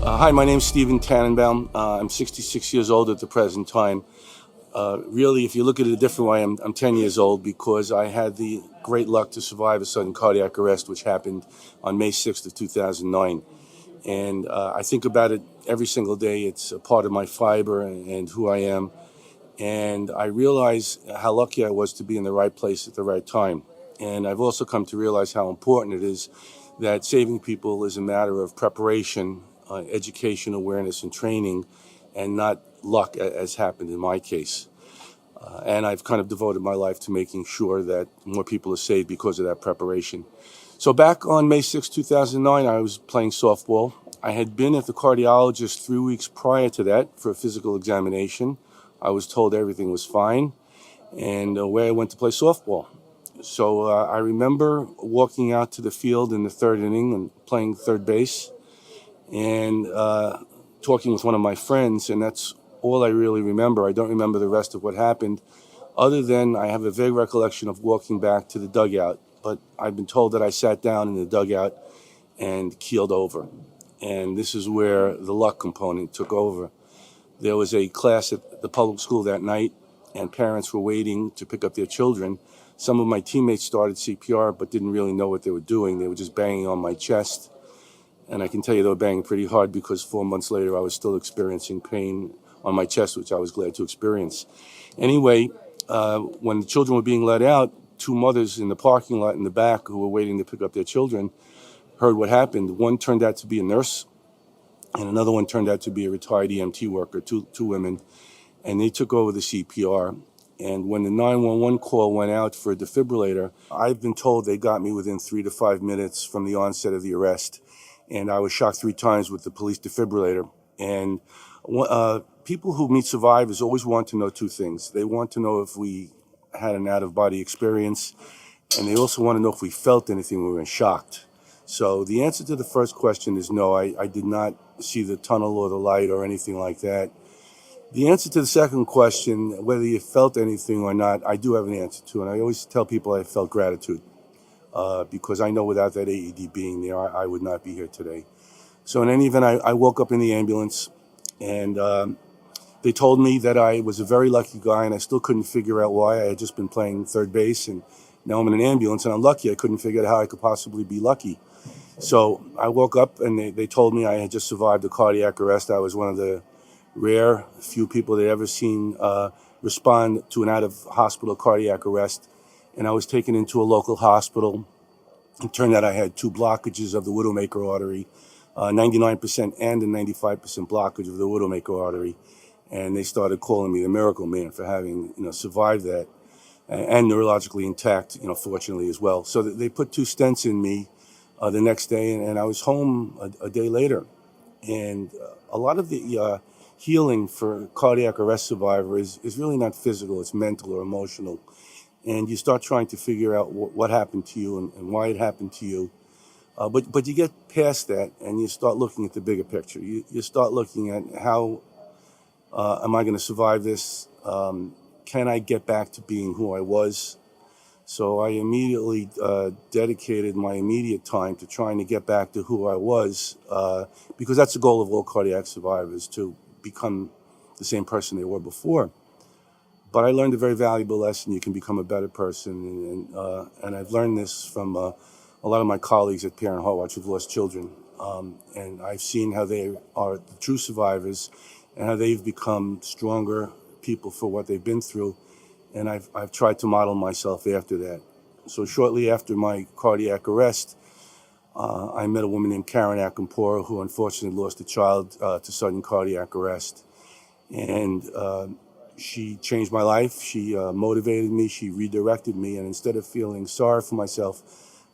Hi, my name's Stephen Tannenbaum. I'm 66 years old at the present time. Really, if you look at it a different way, I'm 10 years old because I had the great luck to survive a sudden cardiac arrest, which happened on May 6th of 2009. And I think about it every single day. It's a part of my fiber and who I am. And I realize how lucky I was to be in the right place at the right time. And I've also come to realize how important it is that saving people is a matter of preparation, education, awareness, and training, and not luck, as happened in my case. And I've kind of devoted my life to making sure that more people are saved because of that preparation. So back on May 6, 2009, I was playing softball. I had been at the cardiologist 3 weeks prior to that for a physical examination. I was told everything was fine, and away I went to play softball. So I remember walking out to the field in the third inning and playing third base and talking with one of my friends, and that's all I really remember. I don't remember the rest of what happened, other than I have a vague recollection of walking back to the dugout. But I've been told that I sat down in the dugout and keeled over. And this is where the luck component took over. There was a class at the public school that night, and parents were waiting to pick up their children. Some of my teammates started CPR, but didn't really know what they were doing. They were just banging on my chest. And I can tell you they were banging pretty hard because 4 months later I was still experiencing pain on my chest, which I was glad to experience. Anyway, when the children were being let out, two mothers in the parking lot in the back who were waiting to pick up their children heard what happened. One turned out to be a nurse, and another one turned out to be a retired EMT worker, two women, and they took over the CPR. And when the 911 call went out for a defibrillator, I've been told they got me within 3 to 5 minutes from the onset of the arrest. And I was shocked 3 times with the police defibrillator. And people who meet survivors always want to know two things. They want to know if we had an out-of-body experience, and they also want to know if we felt anything when we were shocked. So the answer to the first question is no, I did not see the tunnel or the light or anything like that. The answer to the second question, whether you felt anything or not, I do have an answer to, and I always tell people I felt gratitude because I know without that AED being there, I would not be here today. So in any event, I woke up in the ambulance, and they told me that I was a very lucky guy, and I still couldn't figure out why. I had just been playing third base, and now I'm in an ambulance, and I'm lucky. I couldn't figure out how I could possibly be lucky. So I woke up, and they told me I had just survived a cardiac arrest. I was one of the rare few people they'd ever seen respond to an out-of-hospital cardiac arrest. And I was taken into a local hospital. It turned out I had 2 blockages of the widowmaker artery, 99% and a 95% blockage of the widowmaker artery. And they started calling me the miracle man for having, survived that, and neurologically intact, fortunately as well. So they put 2 stents in me the next day, and I was home a day later. And a lot of the healing for cardiac arrest survivors is really not physical, it's mental or emotional. And you start trying to figure out what happened to you and why it happened to you. But you get past that and you start looking at the bigger picture. You start looking at how am I going to survive this? Can I get back to being who I was? So I immediately dedicated my immediate time to trying to get back to who I was, because that's the goal of all cardiac survivors, to become the same person they were before. But I learned a very valuable lesson. You can become a better person. And I've learned this from a lot of my colleagues at Parent Heart Watch who've lost children. And I've seen how they are the true survivors and how they've become stronger people for what they've been through. And I've tried to model myself after that. So shortly after my cardiac arrest, I met a woman named Karen Akampora who unfortunately lost a child to sudden cardiac arrest. And she changed my life. She motivated me. She redirected me. And instead of feeling sorry for myself,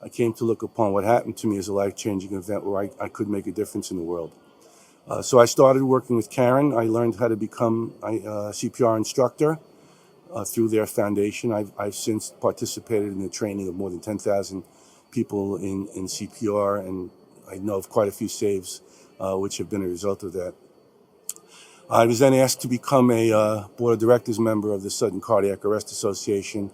I came to look upon what happened to me as a life-changing event where I could make a difference in the world. So I started working with Karen. I learned how to become a CPR instructor through their foundation. I've since participated in the training of more than 10,000 people in CPR, and I know of quite a few saves which have been a result of that. I was then asked to become a board of directors member of the Sudden Cardiac Arrest Association.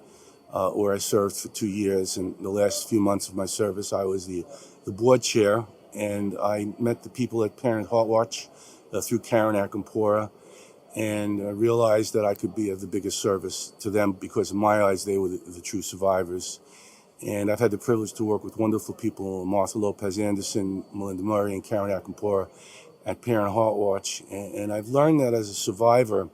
where I served for 2 years. And the last few months of my service, I was the board chair, and I met the people at Parent Heart Watch through Karen Akampora, and realized that I could be of the biggest service to them because in my eyes they were the true survivors. And I've had the privilege to work with wonderful people, Martha Lopez Anderson, Melinda Murray, and Karen Akampora at Parent Heart Watch. And I've learned that as a survivor,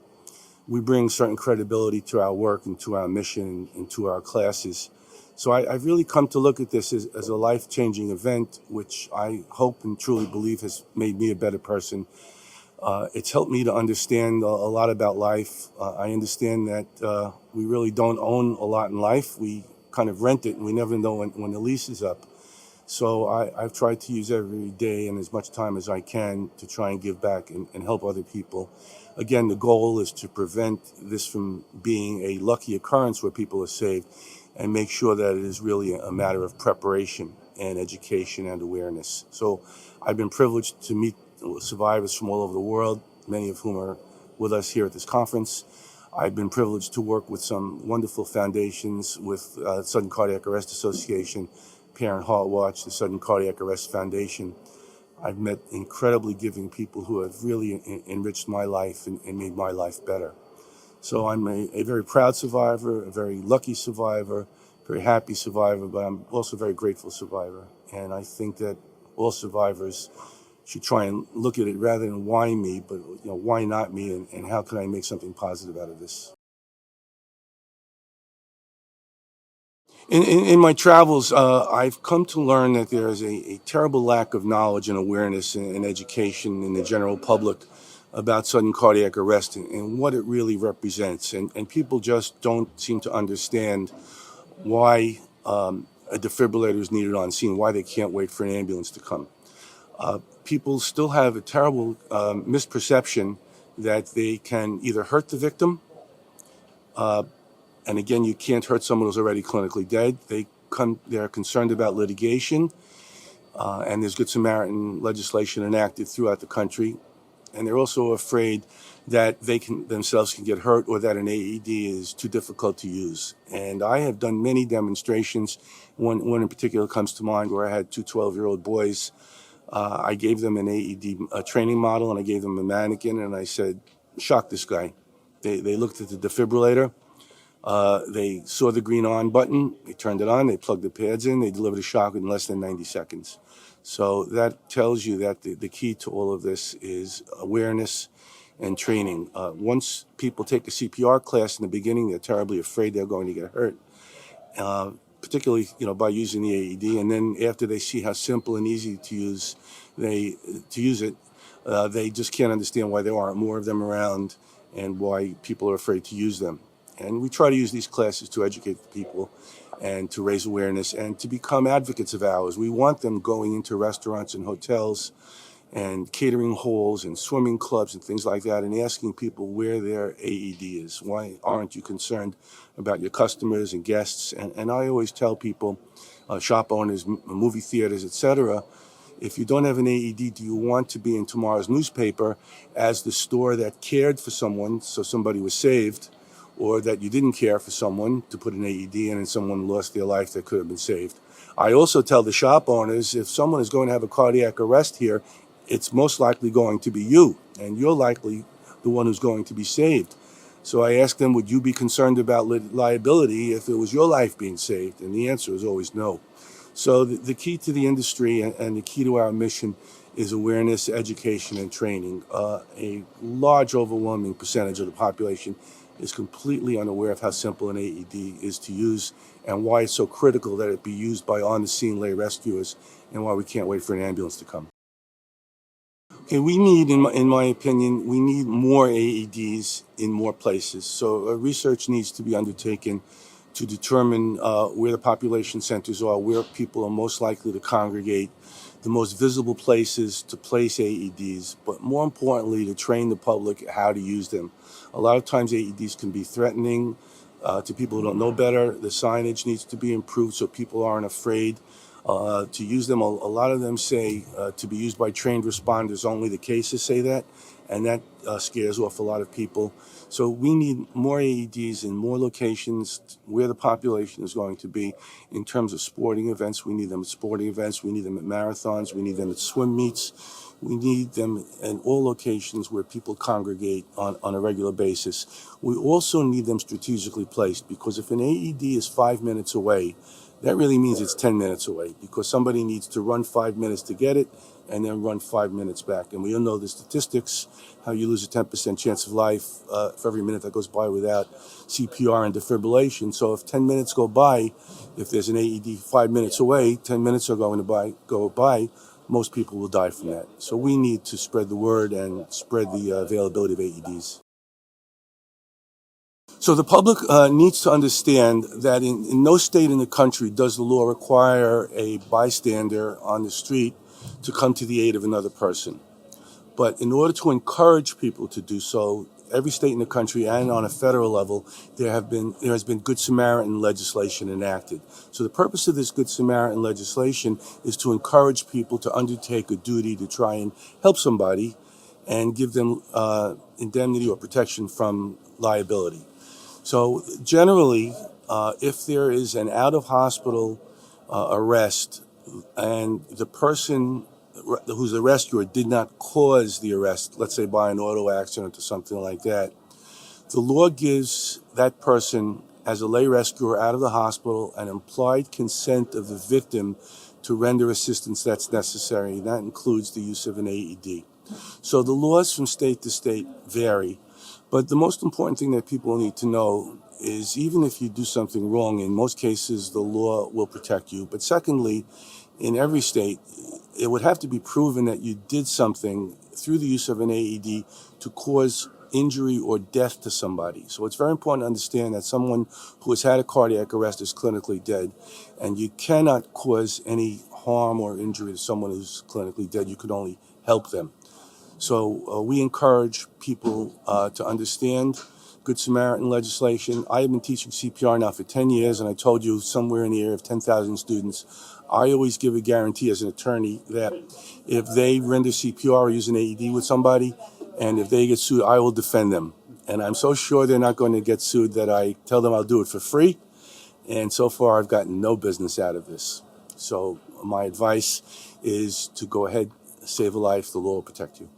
we bring certain credibility to our work and to our mission and to our classes. So I've really come to look at this as a life-changing event, which I hope and truly believe has made me a better person. It's helped me to understand a lot about life. I understand that we really don't own a lot in life. We kind of rent it, and we never know when the lease is up. So I've tried to use every day and as much time as I can to try and give back and help other people. Again, the goal is to prevent this from being a lucky occurrence where people are saved, and make sure that it is really a matter of preparation and education and awareness. So I've been privileged to meet survivors from all over the world, many of whom are with us here at this conference. I've been privileged to work with some wonderful foundations, with Sudden Cardiac Arrest Association, Parent Heart Watch, the Sudden Cardiac Arrest Foundation. I've met incredibly giving people who have really enriched my life and made my life better. So I'm a very proud survivor, a very lucky survivor, very happy survivor, but I'm also a very grateful survivor. And I think that all survivors should try and look at it rather than why me, but why not me, and how can I make something positive out of this? In my travels, I've come to learn that there is a terrible lack of knowledge and awareness and education in the general public about sudden cardiac arrest and what it really represents. And people just don't seem to understand why a defibrillator is needed on scene, why they can't wait for an ambulance to come. People still have a terrible misperception that they can either hurt the victim, and again, you can't hurt someone who's already clinically dead. They're concerned about litigation, and there's Good Samaritan legislation enacted throughout the country. And they're also afraid that they themselves can get hurt, or that an AED is too difficult to use. And I have done many demonstrations. One in particular comes to mind where I had two 12-year-old boys. I gave them an AED training model, and I gave them a mannequin, and I said, shock this guy. They looked at the defibrillator. They saw the green on button, they turned it on, they plugged the pads in, they delivered a shock in less than 90 seconds. So that tells you that the key to all of this is awareness and training. Once people take a CPR class in the beginning, they're terribly afraid they're going to get hurt, particularly by using the AED. And then after they see how simple and easy to use it, they just can't understand why there aren't more of them around and why people are afraid to use them. And we try to use these classes to educate the people and to raise awareness and to become advocates of ours. We want them going into restaurants and hotels and catering halls and swimming clubs and things like that, and asking people where their AED is. Why aren't you concerned about your customers and guests? And I always tell people, shop owners, movie theaters, etc., if you don't have an AED, do you want to be in tomorrow's newspaper as the store that cared for someone so somebody was saved, or that you didn't care for someone to put an AED in and someone lost their life that could have been saved? I also tell the shop owners, if someone is going to have a cardiac arrest here, it's most likely going to be you, and you're likely the one who's going to be saved. So I ask them, would you be concerned about liability if it was your life being saved? And the answer is always no. So the key to the industry and the key to our mission is awareness, education, and training. A large, overwhelming percentage of the population is completely unaware of how simple an AED is to use and why it's so critical that it be used by on-the-scene lay rescuers, and why we can't wait for an ambulance to come. Okay, we need, in my opinion, we need more AEDs in more places. So research needs to be undertaken to determine where the population centers are, where people are most likely to congregate, the most visible places to place AEDs, but more importantly, to train the public how to use them. A lot of times AEDs can be threatening to people who don't know better. The signage needs to be improved so people aren't afraid to use them. A lot of them say to be used by trained responders only. The cases say that. and that scares off a lot of people. So we need more AEDs in more locations where the population is going to be. In terms of sporting events, we need them at sporting events, we need them at marathons, we need them at swim meets. We need them in all locations where people congregate on a regular basis. We also need them strategically placed, because if an AED is 5 minutes away, that really means it's 10 minutes away, because somebody needs to run 5 minutes to get it and then run 5 minutes back. And we all know the statistics, how you lose a 10% chance of life for every minute that goes by without CPR and defibrillation. So if 10 minutes go by, if there's an AED 5 minutes away, 10 minutes are going to go by, most people will die from that. So we need to spread the word and spread the availability of AEDs. So the public needs to understand that in no state in the country does the law require a bystander on the street to come to the aid of another person. But in order to encourage people to do so, every state in the country and on a federal level, there has been Good Samaritan legislation enacted. So the purpose of this Good Samaritan legislation is to encourage people to undertake a duty to try and help somebody and give them indemnity or protection from liability. So generally, if there is an out-of-hospital arrest and the person who's the rescuer did not cause the arrest, let's say by an auto accident or something like that, the law gives that person, as a lay rescuer out of the hospital, an implied consent of the victim to render assistance that's necessary. That includes the use of an AED. So the laws from state to state vary. But the most important thing that people need to know is, even if you do something wrong, in most cases the law will protect you. But secondly, in every state, it would have to be proven that you did something through the use of an AED to cause injury or death to somebody. So it's very important to understand that someone who has had a cardiac arrest is clinically dead, and you cannot cause any harm or injury to someone who's clinically dead. You can only help them. So we encourage people to understand Good Samaritan legislation. I have been teaching CPR now for 10 years, and I told you somewhere in the area of 10,000 students. I always give a guarantee as an attorney that if they render CPR or use an AED with somebody, and if they get sued, I will defend them. And I'm so sure they're not going to get sued that I tell them I'll do it for free. And so far, I've gotten no business out of this. So my advice is to go ahead, save a life, the law will protect you.